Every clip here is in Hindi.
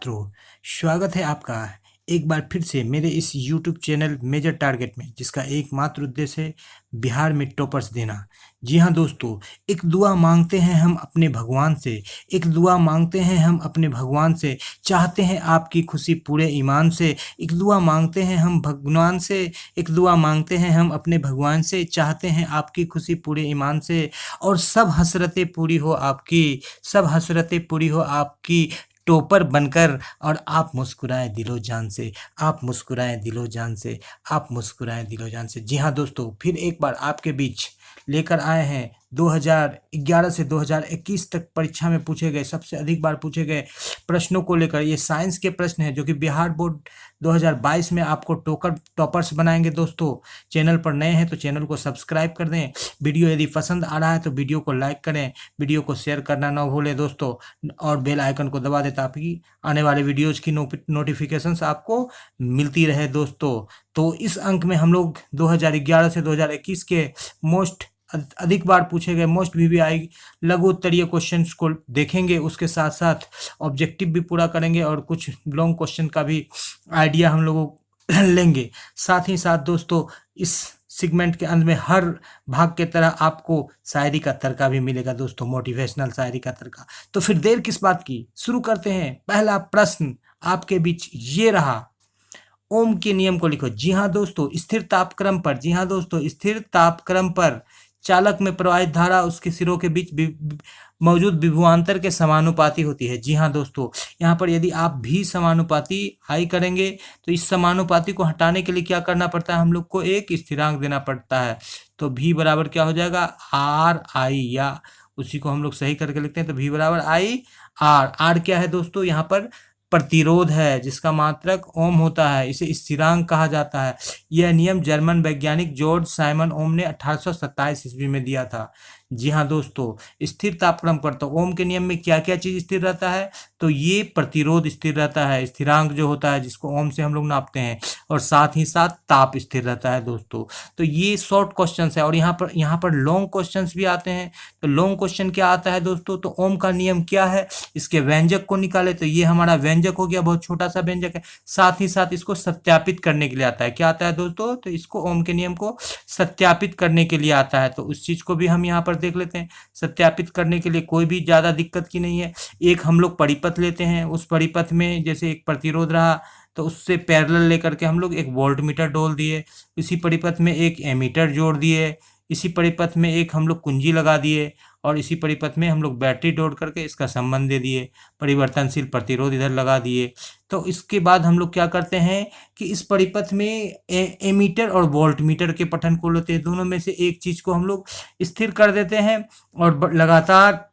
मित्रों, स्वागत है आपका एक बार फिर से मेरे इस यूट्यूब चैनल मेजर टारगेट में, जिसका एकमात्र उद्देश्य है बिहार में टॉपर्स देना। जी हाँ दोस्तों, एक दुआ मांगते हैं हम अपने भगवान से, एक दुआ मांगते हैं हम अपने भगवान से, चाहते हैं आपकी खुशी पूरे ईमान से। एक दुआ मांगते हैं हम भगवान से, एक दुआ मांगते हैं हम अपने भगवान से, चाहते हैं आपकी खुशी पूरे ईमान से। और सब हसरतें पूरी हो आपकी, सब हसरतें पूरी हो आपकी टॉपर बनकर, और आप मुस्कुराएं दिलो जान से, आप मुस्कुराएं दिलो जान से, आप मुस्कुराएं दिलो जान से। जी हाँ दोस्तों, फिर एक बार आपके बीच लेकर आए हैं 2011 से 2021 तक परीक्षा में पूछे गए, सबसे अधिक बार पूछे गए प्रश्नों को लेकर। ये साइंस के प्रश्न हैं जो कि बिहार बोर्ड 2022 में आपको टॉपर्स बनाएंगे। दोस्तों, चैनल पर नए हैं तो चैनल को सब्सक्राइब कर दें। वीडियो यदि पसंद आ रहा है तो वीडियो को लाइक करें, वीडियो को शेयर करना ना भूलें दोस्तों, और बेल आइकन को दबा दें ताकि आने वाले वीडियोज की नोटिफिकेशंस आपको मिलती रहे दोस्तों। तो इस अंक में हम लोग 2011 से 2021 के अधिक बार पूछे गए मोस्ट वीवीआई लघु उत्तरीय क्वेश्चंस को देखेंगे। उसके साथ साथ ऑब्जेक्टिव भी पूरा करेंगे और कुछ लॉन्ग क्वेश्चन का भी आइडिया हम लोगों लेंगे। साथ ही साथ दोस्तों, इस सेगमेंट के अंत में हर भाग के तरह आपको शायरी का तड़का भी मिलेगा दोस्तों, मोटिवेशनल शायरी का तड़का। तो फिर देर किस बात की, शुरू करते हैं। पहला प्रश्न आपके बीच ये रहा, ओम के नियम को लिखो। जी हाँ दोस्तों, स्थिर तापक्रम पर, जी हाँ दोस्तों, स्थिर तापक्रम पर चालक में प्रवाहित धारा उसके सिरों के बीच मौजूद विभवांतर के समानुपाती होती है। जी हाँ दोस्तों, यहाँ पर यदि आप भी समानुपाती आई करेंगे तो इस समानुपाती को हटाने के लिए क्या करना पड़ता है, हम लोग को एक स्थिरांक देना पड़ता है। तो भी बराबर क्या हो जाएगा, आर आई, या उसी को हम लोग सही करके लिखते हैं तो भी बराबर आई आर। आर क्या है दोस्तों, यहाँ पर प्रतिरोध है जिसका मात्रक ओम होता है, इसे स्थिरांक कहा जाता है। यह नियम जर्मन वैज्ञानिक जॉर्ज साइमन ओम ने 1827 ईस्वी में दिया था। जी हाँ दोस्तों, स्थिर तापक्रम पर तो ओम के नियम में क्या क्या चीज स्थिर रहता है, तो ये प्रतिरोध स्थिर रहता है, स्थिरांक जो होता है जिसको ओम से हम लोग नापते हैं, और साथ ही साथ ताप स्थिर रहता है दोस्तों। तो ये शॉर्ट क्वेश्चन है। और यहाँ पर लॉन्ग क्वेश्चन भी आते हैं। तो लॉन्ग क्वेश्चन क्या आता है दोस्तों, तो ओम का नियम क्या है, इसके व्यंजक को निकाले। तो ये हमारा व्यंजक हो गया, बहुत छोटा सा व्यंजक है। साथ ही साथ इसको सत्यापित करने के लिए आता है। क्या आता है दोस्तों, तो इसको ओम के नियम को सत्यापित करने के लिए आता है। तो उस चीज को भी हम यहाँ पर देख लेते हैं। सत्यापित करने के लिए कोई भी ज्यादा दिक्कत की नहीं है। एक हम लोग परिपथ लेते हैं, उस परिपथ में जैसे एक प्रतिरोध रहा तो उससे पैरेलल लेकर के हम लोग एक वोल्टमीटर डोल दिए, इसी परिपथ में एक एमीटर जोड़ दिए, इसी परिपथ में एक हम लोग कुंजी लगा दिए, और इसी परिपथ में हम लोग बैटरी जोड़ करके इसका संबंध दे दिए, परिवर्तनशील प्रतिरोध इधर लगा दिए। तो इसके बाद हम लोग क्या करते हैं कि इस परिपथ में एमीटर और वोल्टमीटर के पठन को लेते हैं, दोनों में से एक चीज को हम लोग स्थिर कर देते हैं, और लगातार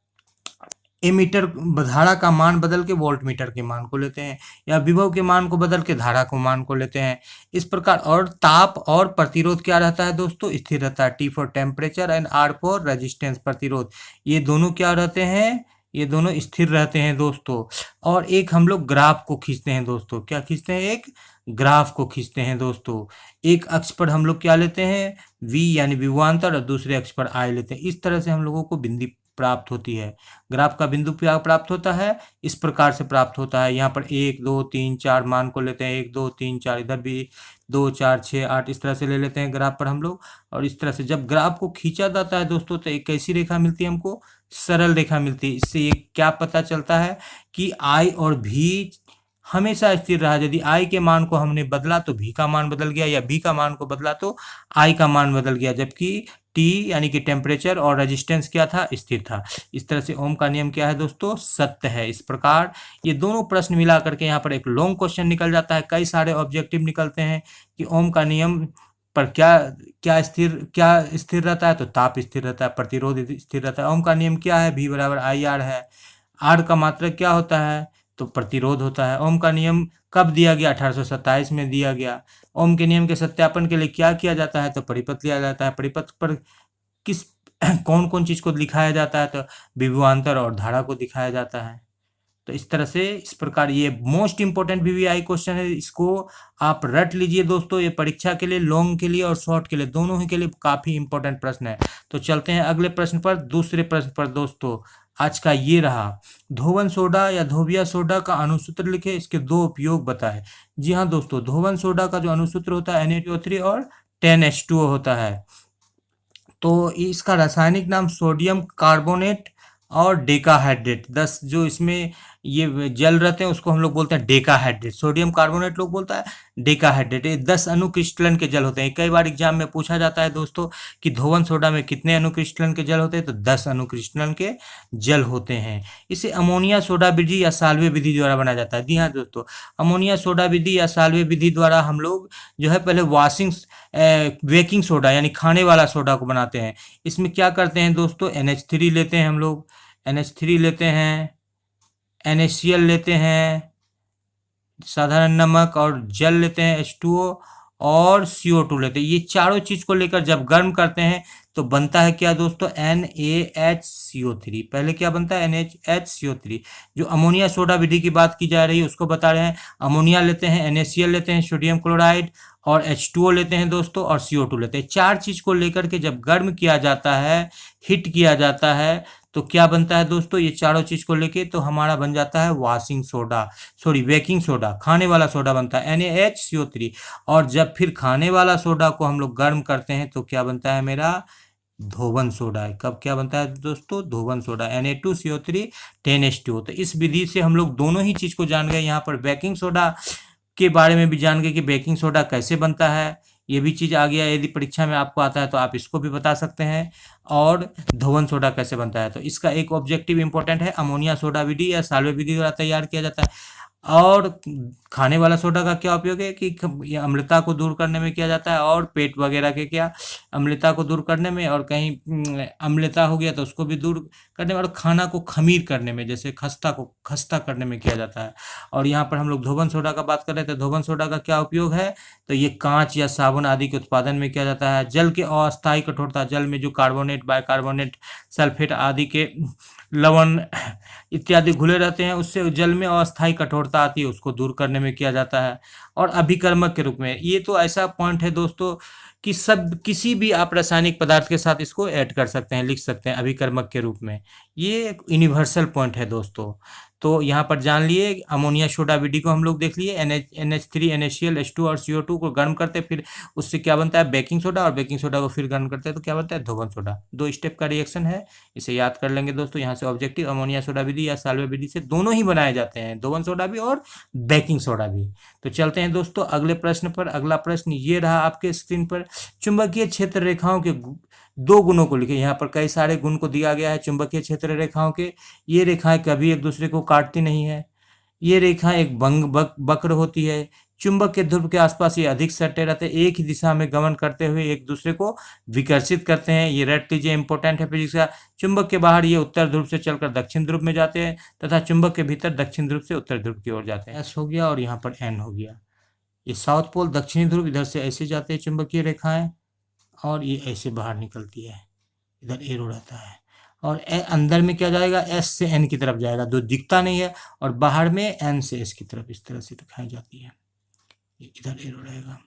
एमीटर धारा का मान बदल के वोल्टमीटर के मान को लेते हैं, या विभव के मान को बदल के धारा को मान को लेते हैं, इस प्रकार। और ताप और प्रतिरोध क्या रहता है दोस्तों, स्थिर रहता है। T for temperature and R for resistance, प्रतिरोध, ये दोनों क्या रहते हैं, ये दोनों स्थिर रहते हैं दोस्तों। और एक हम लोग ग्राफ को खींचते हैं दोस्तों, क्या खींचते हैं, एक ग्राफ को खींचते हैं दोस्तों। एक अक्ष पर हम लोग क्या लेते हैं, V यानी विभवांतर, और दूसरे अक्ष पर I लेते हैं। इस तरह से हम लोगों को बिंदु प्राप्त होती है। ग्राफ का बिंदु क्या प्राप्त होता है, इस प्रकार से प्राप्त होता है। यहाँ पर 1 2 3 4 मान को लेते हैं, 1 2 3 4, इधर भी 2 4 6 8, इस तरह से ले लेते हैं ग्राफ पर हम लोग। और इस तरह से जब ग्राफ को खींचा जाता है दोस्तों तो एक कैसी रेखा मिलती है हमको, सरल रेखा मिलती है। इससे ये क्या पता चलता है कि I और V हमेशा स्थिर रहा। यदि I के मान को हमने बदला तो V का मान बदल गया, या V का मान को बदला तो I का मान बदल गया, जबकि T यानी कि टेम्परेचर और रेजिस्टेंस क्या था, स्थिर था। इस तरह से ओम का नियम क्या है दोस्तों, सत्य है। इस प्रकार ये दोनों प्रश्न मिला करके यहाँ पर एक लॉन्ग क्वेश्चन निकल जाता है। कई सारे ऑब्जेक्टिव निकलते हैं कि ओम का नियम पर क्या स्थिर रहता है, तो ताप स्थिर रहता है, प्रतिरोध स्थिर रहता है। ओम का नियम क्या है, V बराबर आई आर है। आर का मात्रक क्या होता है, तो प्रतिरोध होता है। ओम का नियम कब दिया गया, 1827 में दिया गया। ओम के नियम के सत्यापन के लिए क्या किया जाता है, तो परिपथ लिया जाता है। परिपथ पर किस कौन कौन चीज को दिखाया जाता है, तो विभवांतर और धारा को दिखाया जाता है। तो इस तरह से, इस प्रकार ये मोस्ट इंपोर्टेंट वीवीआई क्वेश्चन है, इसको आप रट लीजिए दोस्तों। ये परीक्षा के लिए, लॉन्ग के लिए और शॉर्ट के लिए, दोनों ही के लिए काफी इंपॉर्टेंट प्रश्न है। तो चलते हैं अगले प्रश्न पर, दूसरे प्रश्न पर दोस्तों। आज का ये रहा। धोवन सोडा या धोबिया सोडा का अणुसूत्र लिखे, इसके दो उपयोग बताए। जी हाँ दोस्तों, धोवन सोडा का जो अणुसूत्र होता है Na2O3 और 10H2O होता है। तो इसका रासायनिक नाम सोडियम कार्बोनेट और डेकाहाइड्रेट, 10 जो इसमें ये जल रहते हैं उसको हम लोग बोलते हैं डेकाहाइड्रेट। सोडियम कार्बोनेट लोग बोलता है, डेकाहाइड्रेट। ये 10 अनुक्रिस्टलन के जल होते हैं। कई बार एग्जाम में पूछा जाता है दोस्तों कि धोवन सोडा में कितने अनुक्रिस्टलन के जल होते हैं, तो 10 अनुक्रिस्टलन के जल होते हैं। इसे अमोनिया सोडा विधि या साल्वे विधि द्वारा बनाया जाता है। जी हाँ दोस्तों, अमोनिया सोडा विधि या साल्वे विधि द्वारा हम लोग जो है पहले बेकिंग सोडा यानी खाने वाला सोडा को बनाते हैं। इसमें क्या करते हैं दोस्तों, NH3 लेते हैं हम लोग, NH3 लेते हैं, NaCl लेते हैं, साधारण नमक, और जल लेते हैं H2O, और CO2 लेते हैं। ये चारों चीज को लेकर जब गर्म करते हैं तो बनता है क्या दोस्तों, NaHCO3। पहले क्या बनता है, NaHCO3। जो अमोनिया सोडा विधि की बात की जा रही है उसको बता रहे हैं। अमोनिया लेते हैं, NaCl लेते हैं, सोडियम क्लोराइड, और H2O लेते हैं दोस्तों, और CO2 लेते हैं। चार चीज को लेकर के जब गर्म किया जाता है, हिट किया जाता है, तो क्या बनता है दोस्तों, ये चारों चीज को लेके तो हमारा बन जाता है washing soda, sorry baking soda, खाने वाला सोडा बनता है NaHCO3। और जब फिर खाने वाला सोडा को हम लोग गर्म करते हैं तो क्या बनता है मेरा, धोवन सोडा है। कब क्या बनता है दोस्तों, धोवन सोडा, Na2CO3 10H2O। तो इस विधि से हम लोग दोनों ही चीज को जान गए। यहाँ पर बेकिंग सोडा के बारे में भी जान गए कि बेकिंग सोडा कैसे बनता है, ये भी चीज आ गया। यदि परीक्षा में आपको आता है तो आप इसको भी बता सकते हैं। और धोवन सोडा कैसे बनता है, तो इसका एक ऑब्जेक्टिव इंपॉर्टेंट है, अमोनिया सोडा विधि या साल्वे विधि द्वारा तैयार किया जाता है। और खाने वाला सोडा का क्या उपयोग है कि ये अम्लता को दूर करने में किया जाता है, और पेट वगैरह के क्या अम्लता को दूर करने में, और कहीं अम्लता हो गया तो उसको भी दूर करने में, और खाना को खमीर करने में, जैसे खस्ता को खस्ता करने में किया जाता है। और यहाँ पर हम लोग धोवन सोडा का बात कर रहे थे। धोवन सोडा का क्या उपयोग है, तो ये कांच या साबुन आदि के उत्पादन में किया जाता है। जल के अस्थायी कठोरता, जल में जो कार्बोनेट, बाइकार्बोनेट, सल्फेट आदि के लवण इत्यादि घुले रहते हैं, उससे जल में अस्थायी कठोरता आती है, उसको दूर करने में किया जाता है। और अभिकर्मक के रूप में, ये तो ऐसा पॉइंट है दोस्तों कि सब किसी भी आप रासायनिक पदार्थ के साथ इसको ऐड कर सकते हैं, लिख सकते हैं अभिकर्मक के रूप में। ये एक यूनिवर्सल पॉइंट है दोस्तों। तो यहाँ पर जान लिए अमोनिया सोडा विधि को हम लोग देख लिए, NH3 NaCl H2 और CO2 को गर्म करते हैं, फिर उससे क्या बनता है, बेकिंग सोडा, और बेकिंग सोडा को फिर गर्म करते हैं तो क्या बनता है, धोवन सोडा। 2 स्टेप का रिएक्शन है, इसे याद कर लेंगे दोस्तों। यहाँ से ऑब्जेक्टिव, अमोनिया सोडा विधि या साल्वे विधि से दोनों ही बनाए जाते हैं, धोवन सोडा भी और बेकिंग सोडा भी। तो चलते हैं दोस्तों अगले प्रश्न पर। अगला प्रश्न ये रहा आपके स्क्रीन पर, चुंबकीय क्षेत्र रेखाओं के दो गुणों को लिखे। यहाँ पर कई सारे गुण को दिया गया है चुंबकीय क्षेत्र रेखाओं के। ये रेखाएं कभी एक दूसरे को काटती नहीं है। ये रेखा एक वक्र होती है। चुंबक के ध्रुव के आसपास ये अधिक सटे रहते हैं, एक ही दिशा में गमन करते हुए एक दूसरे को विकर्षित करते हैं। ये रट लीजिए, इंपॉर्टेंट है फिजिक्स का। चुंबक के बाहर ये उत्तर ध्रुव से चलकर दक्षिण ध्रुव में जाते हैं, तथा चुंबक के भीतर दक्षिण ध्रुव से उत्तर ध्रुव की ओर जाते हैं। एस हो गया और यहाँ पर एन हो गया। ये साउथ पोल दक्षिणी ध्रुव, इधर से ऐसे जाते हैं चुंबकीय रेखाएं, और ये ऐसे बाहर निकलती है, इधर एरो रहता है। और अंदर में क्या जाएगा, एस से एन की तरफ जाएगा, जो दिखता नहीं है, और बाहर में एन से एस की तरफ इस तरह से दिखाई जाती है। ये इधर एरो रहेगा,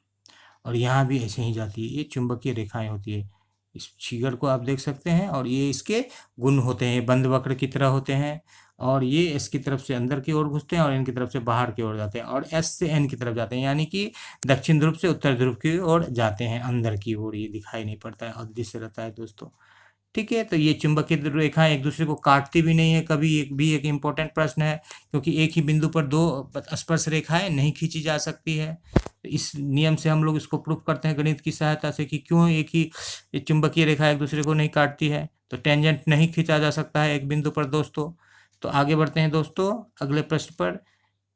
और यहाँ भी ऐसे ही जाती है। ये चुंबकीय रेखाएं होती है। इस फिगर को आप देख सकते हैं, और ये इसके गुण होते हैं, बंद वक्र की तरह होते हैं। और ये एस की तरफ से अंदर की ओर घुसते हैं, और एन की तरफ से बाहर की ओर जाते हैं, और एस से एन की तरफ जाते हैं, यानी कि दक्षिण ध्रुव से उत्तर ध्रुव की ओर जाते हैं, अंदर की ओर। ये दिखाई नहीं पड़ता है, अदृश्य रहता है दोस्तों। ठीक है, तो ये चुंबकीय रेखाएं एक दूसरे को काटती भी नहीं है कभी, एक भी एक इम्पोर्टेंट प्रश्न है, क्योंकि एक ही बिंदु पर दो स्पर्श रेखाएं नहीं खींची जा सकती है। तो इस नियम से हम लोग इसको प्रूफ करते हैं गणित की सहायता से कि क्यों एक ही चुंबकीय रेखा एक दूसरे को नहीं काटती है। तो टेंजेंट नहीं खींचा जा सकता है एक बिंदु पर दोस्तों। तो आगे बढ़ते हैं दोस्तों अगले प्रश्न पर।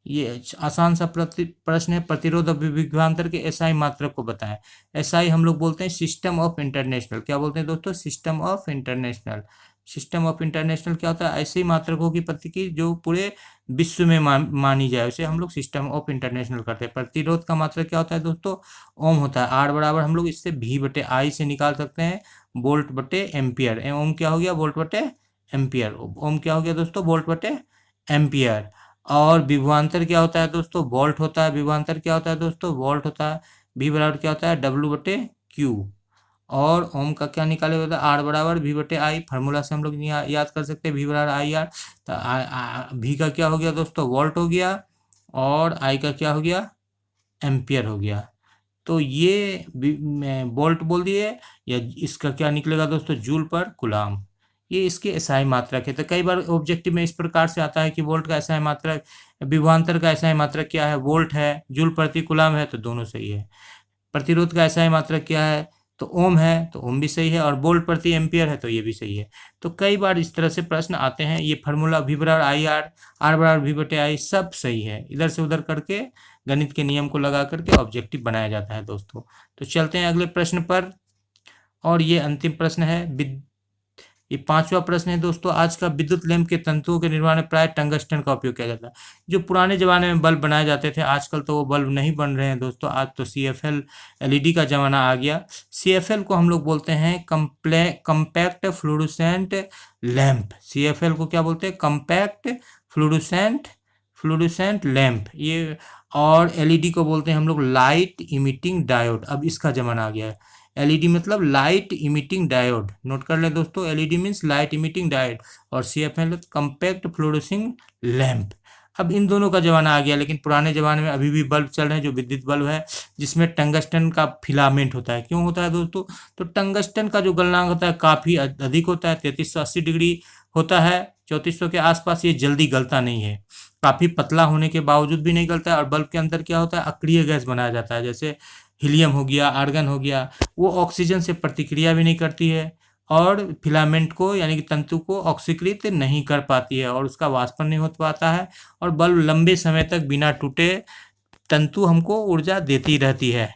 ये आसान सा प्रश्न है, प्रतिरोध और विभवांतर के एसआई मात्रक को बताएं। एसआई हम लोग बोलते हैं सिस्टम ऑफ इंटरनेशनल। क्या बोलते हैं दोस्तों, system of international. System of international क्या होता है, ऐसे ही मात्रकों की पद्धति की जो पूरे विश्व में मानी जाए, उसे हम लोग सिस्टम ऑफ इंटरनेशनल करते हैं। प्रतिरोध का मात्रक क्या होता है दोस्तों, ओम होता है। आर बराबर हम लोग इससे V/I से निकाल सकते हैं, वोल्ट बटे एम्पियर। ओम क्या हो गया, वोल्ट बटे एम्पियर। ओम क्या हो गया दोस्तों, वोल्ट बटे एम्पियर। और विभवांतर क्या होता है दोस्तों, वोल्ट होता है। विभवांतर क्या होता है दोस्तों, वोल्ट होता है। V बराबर क्या होता है, W/Q। और ओम का क्या निकाले होता है, आर बराबर वी बटे आई। फार्मूला से हम लोग याद कर सकते हैं वी बराबर आई आर। तो वी का क्या हो गया दोस्तों, वोल्ट हो गया, और आई का क्या हो गया, एम्पियर हो गया। तो ये वोल्ट बोल दिए, या इसका क्या निकलेगा दोस्तों, जूल पर कूलाम। ये इसके एसआई मात्रक है। तो कई बार ऑब्जेक्टिव में इस प्रकार से आता है कि वोल्ट का एसआई मात्रक, विभवांतर का एसआई मात्रक क्या है, वोल्ट है, जूल प्रति कूलाम है, तो दोनों सही है। प्रतिरोध का एसआई मात्रक क्या है, तो ओम है, तो ओम भी सही है, और वोल्ट प्रति एम्पियर है, तो ये भी सही है। तो कई बार इस तरह से प्रश्न आते हैं। ये फार्मूला वी बराबर आई आर, आर बराबर वी बटे आई, सब सही है। इधर से उधर करके गणित के नियम को लगा करके ऑब्जेक्टिव बनाया जाता है दोस्तों। तो चलते हैं अगले प्रश्न पर, और ये अंतिम प्रश्न है। ये 5वां प्रश्न है दोस्तों आज का। विद्युत लैंप के तंतुओं के निर्माण में प्राय टंगस्टन का उपयोग किया जाता है। जो पुराने जमाने में बल्ब बनाए जाते थे, आजकल तो वो बल्ब नहीं बन रहे हैं दोस्तों। आज तो CFL LED का जमाना आ गया। CFL को हम लोग बोलते हैं कम्पैक्ट फ्लोरोसेंट लैंप। CFL को क्या बोलते हैं, कम्पैक्ट फ्लोरोसेंट लैंप। ये और LED को बोलते हैं हम लोग लाइट इमिटिंग डायोड। अब इसका जमाना आ गया है। LED मतलब लाइट इमिटिंग डायोड, नोट कर ले दोस्तों। LED means light emitting diode, और CFL कम्पैक्ट फ्लोरोसिंग लैंप। अब इन दोनों का जमाना आ गया। लेकिन पुराने जमाने में अभी भी बल्ब चल रहे हैं, जो विद्युत बल्ब है, जिसमें टंगस्टन का फिलामेंट होता है। क्यों होता है दोस्तों, तो टंगस्टन का जो गलनांक होता है काफ़ी अधिक होता है, 3380 डिग्री होता है, 3400 के आसपास। ये जल्दी गलता नहीं है, काफ़ी पतला होने के बावजूद भी नहीं गलता है। और बल्ब के अंदर क्या होता है, अक्रिय गैस बनाया जाता है, जैसे हीलियम हो गया, आर्गन हो गया। वो ऑक्सीजन से प्रतिक्रिया भी नहीं करती है, और फिलामेंट को यानी कि तंतु को ऑक्सीकृत नहीं कर पाती है, और उसका वाष्पन नहीं हो पाता है, और बल्ब लंबे समय तक बिना टूटे तंतु हमको ऊर्जा देती रहती है।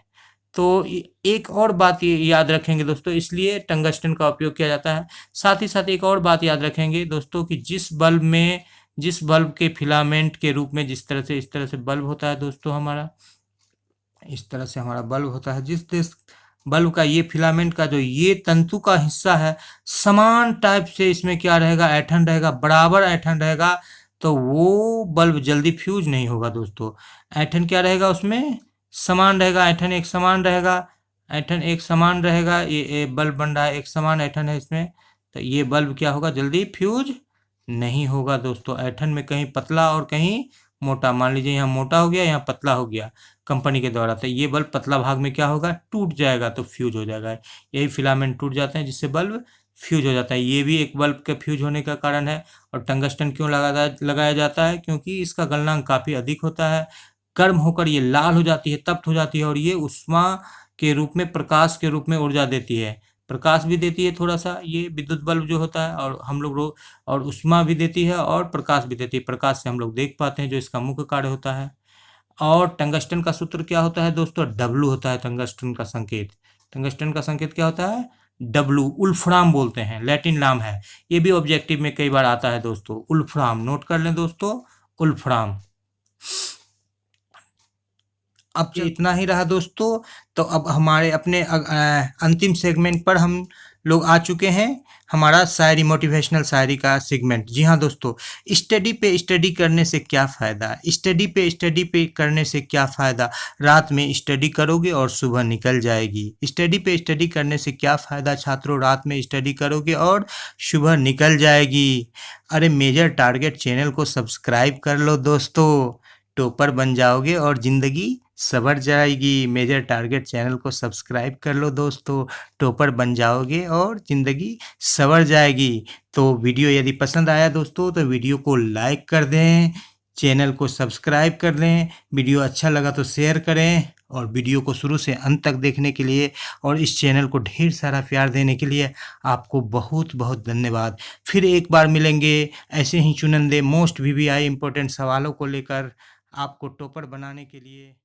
तो एक और बात ये याद रखेंगे दोस्तों, इसलिए टंगस्टन का उपयोग किया जाता है। साथ ही साथ एक और बात याद रखेंगे दोस्तों कि जिस बल्ब के फिलामेंट के रूप में इस तरह से बल्ब होता है दोस्तों, हमारा इस तरह से हमारा बल्ब होता है। जिस बल्ब का ये फिलामेंट का जो ये तंतु का हिस्सा है, समान टाइप से इसमें क्या रहेगा, ऐंठन रहेगा, बराबर ऐंठन रहेगा, तो वो बल्ब जल्दी फ्यूज नहीं होगा दोस्तों। ऐंठन क्या रहेगा उसमें, समान रहेगा, ऐंठन एक समान रहेगा, ऐंठन एक समान रहेगा। ये बल्ब बन रहा है, एक समान ऐंठन है इसमें, तो ये बल्ब क्या होगा, जल्दी फ्यूज नहीं होगा दोस्तों। ऐंठन में कहीं पतला और कहीं मोटा, मान लीजिए यहाँ मोटा हो गया, यहाँ पतला हो गया कंपनी के द्वारा, तो ये बल्ब पतला भाग में क्या होगा, टूट जाएगा, तो फ्यूज हो जाएगा। यही फिलामेंट टूट जाते हैं जिससे बल्ब फ्यूज हो जाता है। ये भी एक बल्ब के फ्यूज होने का कारण है। और टंगस्टन क्यों लगाया जाता है, क्योंकि इसका गलनांक काफ़ी अधिक होता है। गर्म होकर ये लाल हो जाती है, तप्त हो जाती है, और ये उष्मा के रूप में, प्रकाश के रूप में ऊर्जा देती है। प्रकाश भी देती है थोड़ा सा ये विद्युत बल्ब जो होता है, और हम लोग और उष्मा भी देती है और प्रकाश भी देती है। प्रकाश से हम लोग देख पाते हैं, जो इसका मुख्य कार्य होता है। और टंगस्टन का सूत्र क्या होता है दोस्तों, W होता है टंगस्टन का संकेत। टंगस्टन का संकेत क्या होता है, W। उल्फ्राम बोलते हैं, लैटिन नाम है। ये भी ऑब्जेक्टिव में कई बार आता है दोस्तों, उल्फ्राम, नोट कर लें दोस्तों, उल्फ्राम। अब इतना ही रहा दोस्तों। तो अब हमारे अपने अंतिम सेगमेंट पर हम लोग आ चुके हैं, हमारा शायरी, मोटिवेशनल शायरी का सेगमेंट। जी हाँ दोस्तों, स्टडी पे स्टडी करने से क्या फ़ायदा, स्टडी पे करने से क्या फ़ायदा, रात में स्टडी करोगे और सुबह निकल जाएगी। स्टडी पे स्टडी करने से क्या फ़ायदा छात्रों, रात में स्टडी करोगे और सुबह निकल जाएगी। अरे मेजर टारगेट चैनल को सब्सक्राइब कर लो दोस्तों, टॉपर बन जाओगे और ज़िंदगी सवर जाएगी। मेजर टारगेट चैनल को सब्सक्राइब कर लो दोस्तों, टॉपर बन जाओगे और ज़िंदगी सवर जाएगी। तो वीडियो यदि पसंद आया दोस्तों, तो वीडियो को लाइक कर दें, चैनल को सब्सक्राइब कर लें। वीडियो अच्छा लगा तो शेयर करें, और वीडियो को शुरू से अंत तक देखने के लिए और इस चैनल को ढेर सारा प्यार देने के लिए आपको बहुत बहुत धन्यवाद। फिर एक बार मिलेंगे ऐसे ही चुनिंदे मोस्ट VVI इम्पोर्टेंट सवालों को लेकर, आपको टॉपर बनाने के लिए।